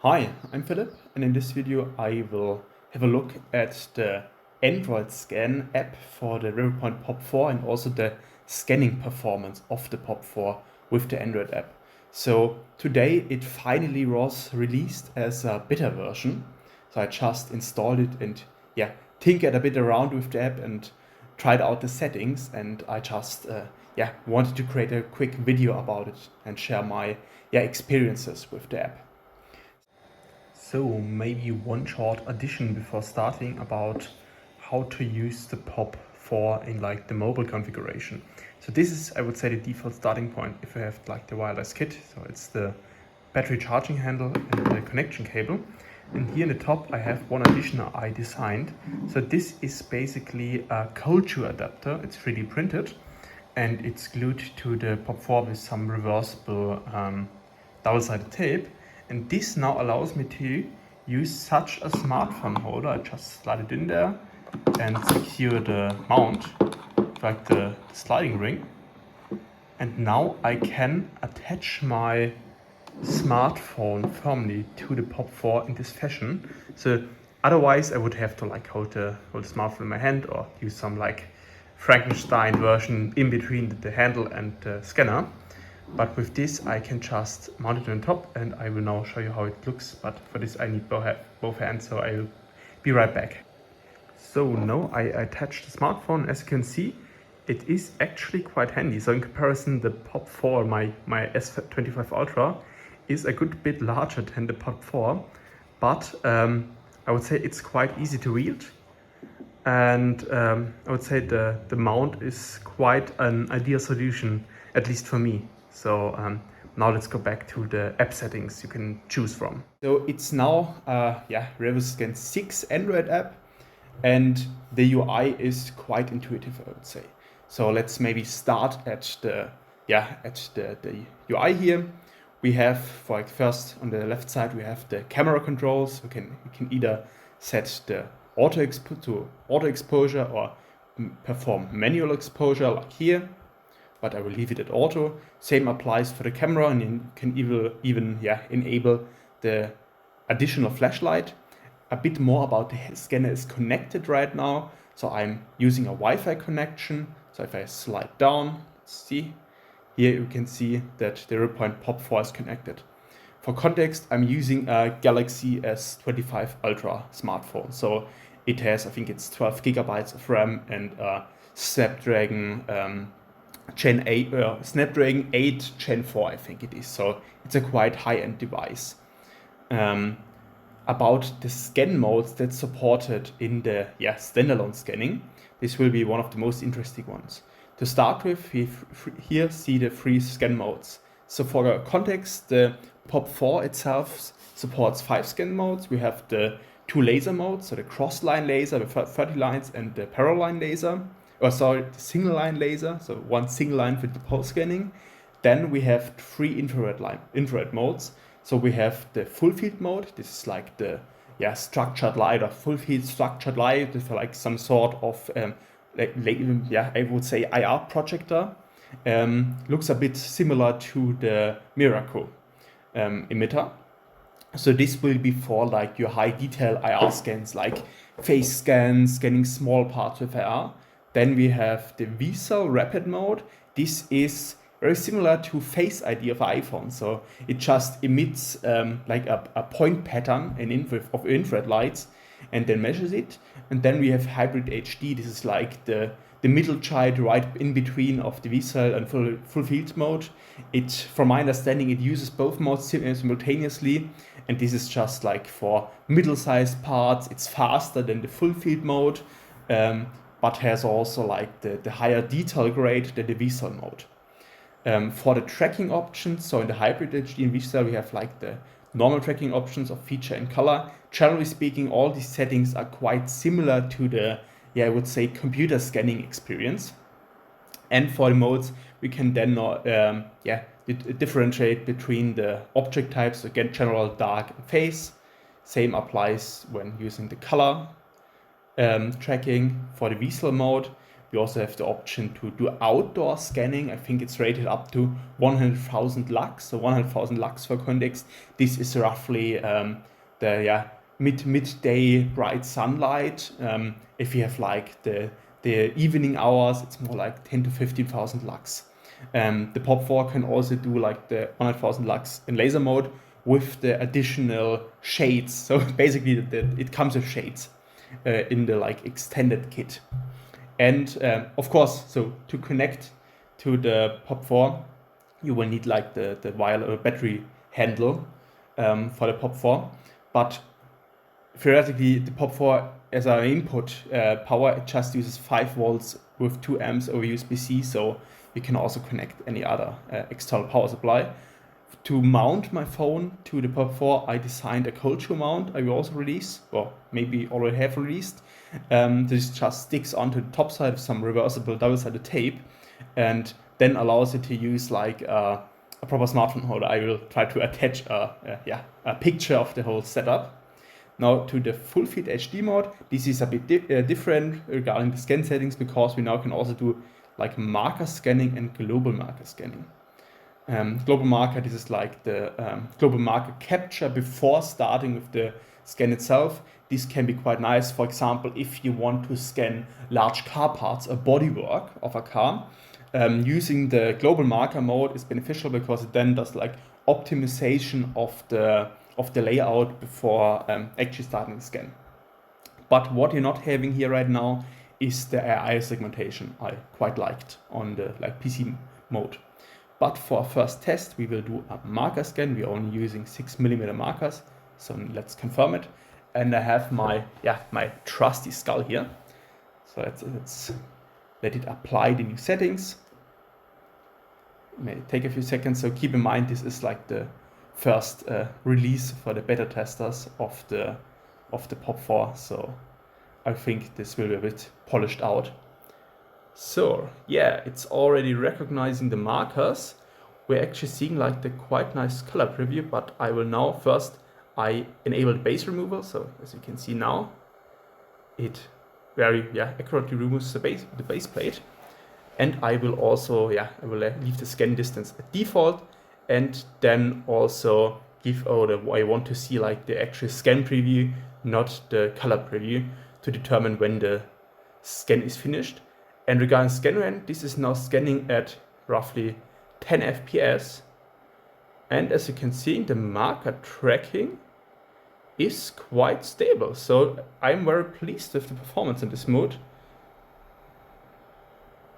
Hi, I'm Philip, and in this video I will have a look at the Android scan app for the Revopoint POP4 and also the scanning performance of the POP4 with the Android app. So today it finally was released as a beta version. So I just installed it and tinkered a bit around with the app and tried out the settings, and I just wanted to create a quick video about it and share my experiences with the app. So maybe one short addition before starting about how to use the POP4 in like the mobile configuration. So this is, I would say, the default starting point if you have like the wireless kit. So it's the battery charging handle and the connection cable. And here in the top I have one addition I designed. So this is basically a cold shoe adapter. It's 3D printed and it's glued to the POP4 with some reversible double-sided tape. And this now allows me to use such a smartphone holder. I just slide it in there and secure the mount, like the sliding ring. And now I can attach my smartphone firmly to the POP4 in this fashion. So otherwise I would have to like hold the smartphone in my hand or use some like Frankenstein version in between the handle and the scanner. But with this I can just mount it on top, and I will now show you how it looks. But for this I need both hands, so I will be right back. So now I attached the smartphone. As you can see, it is actually quite handy. So in comparison, the POP4, my S25 Ultra, is a good bit larger than the POP4, but I would say it's quite easy to wield. And I would say the mount is quite an ideal solution, at least for me. So now let's go back to the app settings you can choose from. So it's now RevoScan 6 Android app, and the UI is quite intuitive, I would say. So let's maybe start at the UI here. We have, for first on the left side, we have the camera controls. We can either set the auto exposure or perform manual exposure like here, but I will leave it at auto. Same applies for the camera, and you can even enable the additional flashlight. A bit more about the scanner is connected right now. So I'm using a Wi-Fi connection. So if I slide down, let's see, here you can see that the Revopoint POP4 is connected. For context, I'm using a Galaxy S25 Ultra smartphone. So it has, I think it's 12 gigabytes of RAM and Snapdragon Snapdragon 8 Gen 4, I think it is. So it's a quite high-end device. About the scan modes that's supported in the standalone scanning, this will be one of the most interesting ones. To start with, we here see the 3 scan modes. So for context, the POP4 itself supports 5 scan modes. We have the 2 laser modes, so the cross-line laser with 30 lines and the parallel line laser. The single line laser, so one single line for the pulse scanning. Then we have 3 infrared modes. So we have the full field mode. This is like the structured light or full field structured light with like some sort of I would say IR projector. Looks a bit similar to the Miracle emitter. So this will be for like your high detail IR scans, like face scans, scanning small parts with IR. Then we have the VSCEL rapid mode. This is very similar to Face ID of iPhone. So it just emits like a point pattern of infrared lights and then measures it. And then we have hybrid HD. This is like the middle child right in between of the VSCEL and full field mode. From my understanding, it uses both modes simultaneously. And this is just like for middle-sized parts. It's faster than the full field mode. But has also like the higher detail grade than the VSCEL mode. For the tracking options, so in the hybrid HD and VSCEL, we have like the normal tracking options of feature and color. Generally speaking, all these settings are quite similar to the, I would say, computer scanning experience. And for the modes, we can then differentiate between the object types, again, general, dark, and face. Same applies when using the color tracking. For the VSCEL mode, We also have the option to do outdoor scanning. I think it's rated up to 100,000 lux, so 100,000 lux for context. This is roughly the midday bright sunlight. If you have like the evening hours, it's more like 10 to 15,000 lux. The POP4 can also do like the 100,000 lux in laser mode with the additional shades. So basically it comes with shades in the like extended kit. And of course, so to connect to the POP4, you will need like the wireless battery handle for the POP4. But theoretically, the POP4 as our input power, it just uses 5 volts with 2 amps over USB-C. So you can also connect any other external power supply. To mount my phone to the POP4, I designed a cold shoe mount I will also release, or maybe already have released. This just sticks onto the top side of some reversible double-sided tape and then allows it to use like a proper smartphone holder. I will try to attach a picture of the whole setup. Now to the full field HD mode, this is a bit different regarding the scan settings because we now can also do like marker scanning and global marker scanning. Global marker, this is like the global marker capture before starting with the scan itself. This can be quite nice. For example, if you want to scan large car parts or bodywork of a car, using the global marker mode is beneficial because it then does like optimization of the layout before actually starting the scan. But what you're not having here right now is the AI segmentation I quite liked on the like PC mode. But for our first test, we will do a marker scan. We're only using 6mm markers, so let's confirm it. And I have my trusty skull here. So let's let it apply the new settings. It may take a few seconds, so keep in mind this is like the first release for the beta testers of the POP4. So I think this will be a bit polished out. So yeah, it's already recognizing the markers. We're actually seeing like the quite nice color preview, but I will now first enable the base removal. So as you can see now, it very accurately removes the base plate. And I will also leave the scan distance at default, and then also give I want to see like the actual scan preview, not the color preview, to determine when the scan is finished. And regarding scan run, this is now scanning at roughly 10 FPS. And as you can see, the marker tracking is quite stable. So I'm very pleased with the performance in this mode.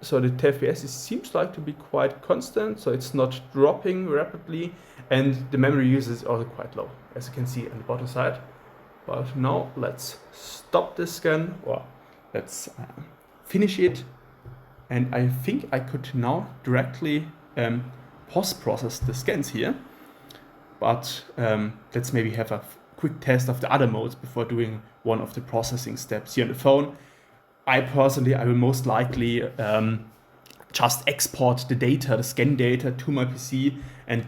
So the 10 FPS seems like to be quite constant, so it's not dropping rapidly. And the memory usage is also quite low, as you can see on the bottom side. But now let's stop the scan, or let's finish it. And I think I could now directly post-process the scans here. But let's maybe have a quick test of the other modes before doing one of the processing steps here on the phone. I will most likely just export the data, the scan data, to my PC and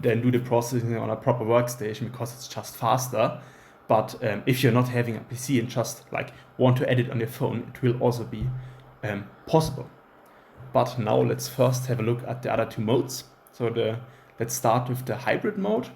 then do the processing on a proper workstation because it's just faster. But if you're not having a PC and just like want to edit on your phone, it will also be possible. But now let's first have a look at the other two modes. So let's start with the hybrid mode,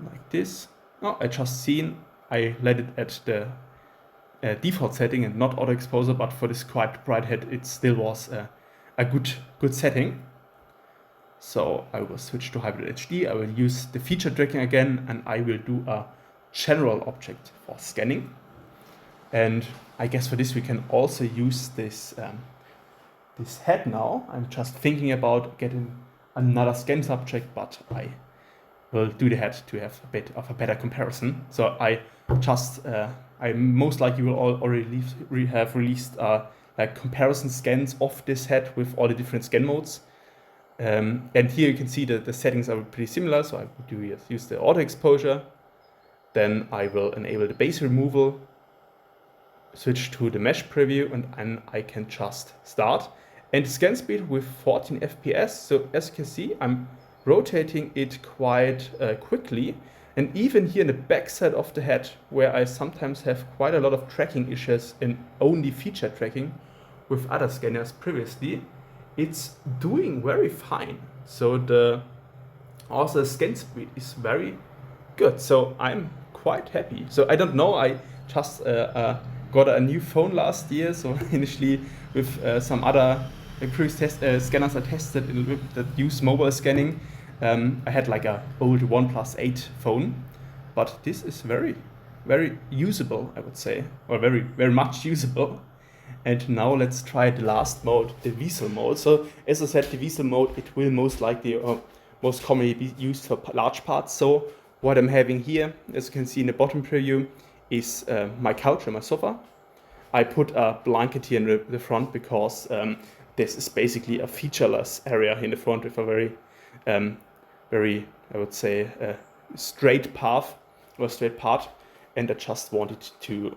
like this. Oh, I just seen I let it at the default setting and not auto exposure, but for this quite bright head, it still was a good setting. So I will switch to hybrid HD. I will use the feature tracking again, and I will do a general object for scanning. And I guess for this we can also use this head now. I'm just thinking about getting another scan subject, but I will do the head to have a bit of a better comparison. So I most likely will already have released like comparison scans of this head with all the different scan modes. And here you can see that the settings are pretty similar. So I will use the auto exposure. Then I will enable the base removal, switch to the mesh preview, and then I can just start. And the scan speed with 14 FPS. So as you can see, I'm rotating it quite quickly. And even here in the backside of the head, where I sometimes have quite a lot of tracking issues in only feature tracking, with other scanners previously, it's doing very fine. So also the scan speed is very good. So I'm quite happy. So I don't know, I just got a new phone last year. So initially with some other previous scanners I tested that use mobile scanning, I had like a old OnePlus 8 phone, but this is very usable, I would say, or very much usable. And now let's try the last mode, the VSCEL mode. So as I said, the VSCEL mode, it will most likely most commonly be used for large parts. So what I'm having here, as you can see in the bottom preview, is my couch or my sofa. I put a blanket here in the front because this is basically a featureless area in the front with a very, I would say, straight path or straight part, and I just wanted to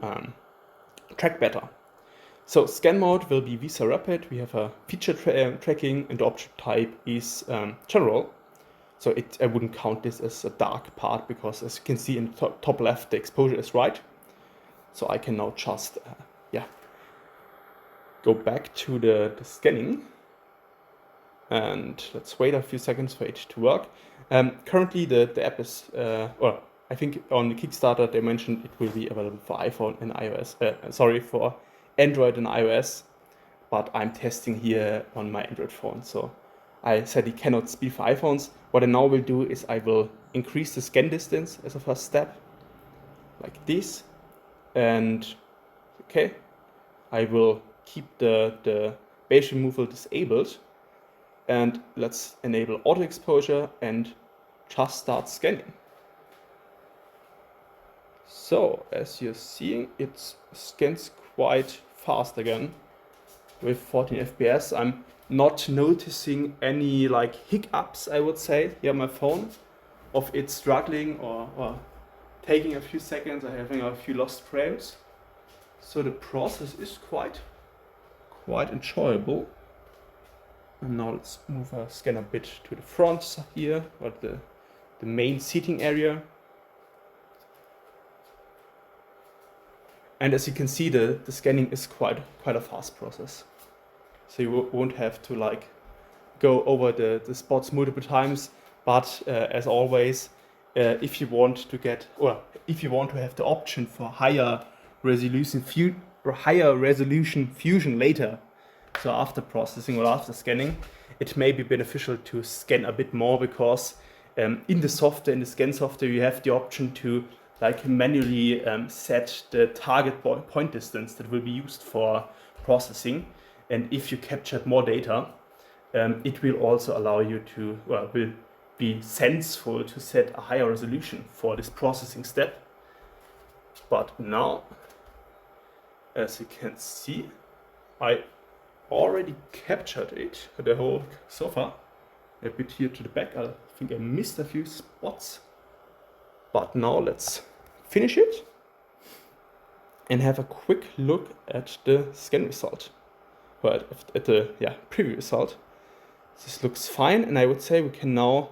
track better. So scan mode will be VSCEL Rapid. We have a feature tracking, and the object type is general. So I wouldn't count this as a dark part because, as you can see in the top left, the exposure is right. So I can now just go back to the scanning, and let's wait a few seconds for it to work. Currently the app is, well, I think on the Kickstarter they mentioned it will be available for iPhone and iOS, for Android and iOS, but I'm testing here on my Android phone. So I said it cannot speak for iPhones. What I now will do is I will increase the scan distance as a first step, like this, and okay, I will keep the base removal disabled, and let's enable auto exposure and just start scanning. So as you're seeing, it scans quite fast again with 14 FPS. I'm not noticing any like hiccups, I would say, here on my phone, of it struggling or taking a few seconds or having a few lost frames. So the process is quite enjoyable. And now let's move our scan a bit to the front here, or the main seating area. And as you can see, the scanning is quite a fast process. So you won't have to like go over the spots multiple times. But as always, if you want to have the option for higher resolution fusion later, so after processing or after scanning, it may be beneficial to scan a bit more, because in the scan software, you have the option to like manually set the target point distance that will be used for processing. And if you captured more data, it will also allow you to, will be sensible to set a higher resolution for this processing step. But now, as you can see, I already captured it, the whole sofa, a bit here to the back. I think I missed a few spots. But now let's finish it and have a quick look at the scan result, or at the preview result. This looks fine, and I would say we can now,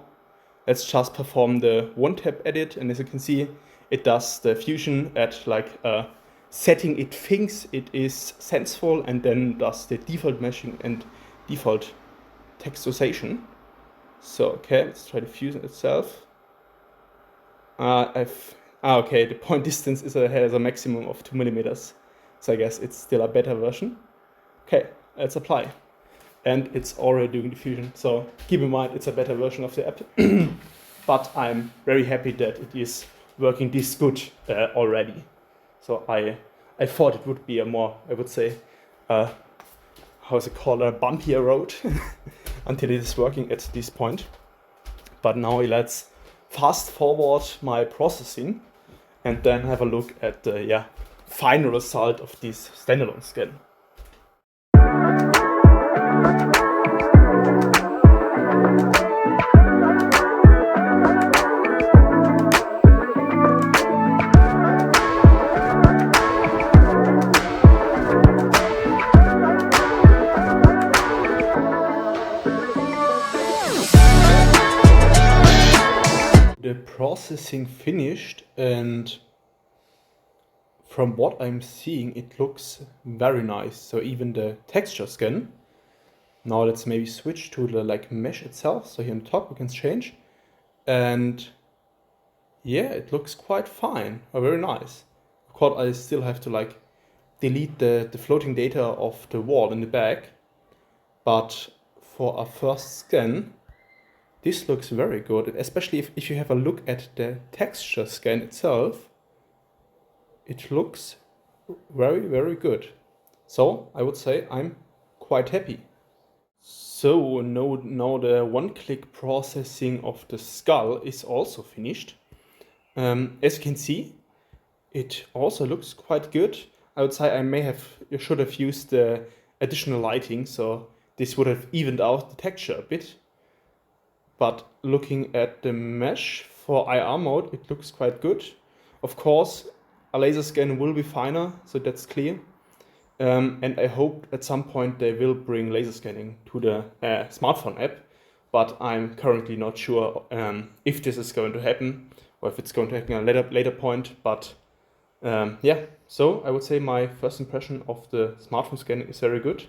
let's just perform the one-tap edit, and as you can see, it does the fusion at like a setting it thinks it is sensible, and then does the default meshing and default texturization. So okay, let's try the fusion itself. Okay, the point distance has a maximum of 2 millimeters. So I guess it's still a better version. Okay, let's apply. And it's already doing the fusion. So keep in mind, it's a better version of the app. But I'm very happy that it is working this good already. So I thought it would be a more, I would say, how's it called, a bumpier road until it is working at this point. But now let's fast forward my processing and then have a look at the final result of this standalone scan. Processing finished, and from what I'm seeing, it looks very nice. So even the texture scan. Now let's maybe switch to the like mesh itself. So here on the top we can change, and yeah, it looks quite fine, or very nice. Of course, I still have to like delete the floating data of the wall in the back, but for a first scan, this looks very good, especially if you have a look at the texture scan itself. It looks very, very good. So I would say I'm quite happy. So now the one-click processing of the skull is also finished. As you can see, it also looks quite good. I would say you should have used the additional lighting, so this would have evened out the texture a bit. But looking at the mesh for IR mode, it looks quite good. Of course, a laser scan will be finer, so that's clear. And I hope at some point they will bring laser scanning to the smartphone app, but I'm currently not sure if this is going to happen or if it's going to happen at a later point. But yeah, so I would say my first impression of the smartphone scanning is very good,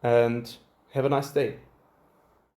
and have a nice day.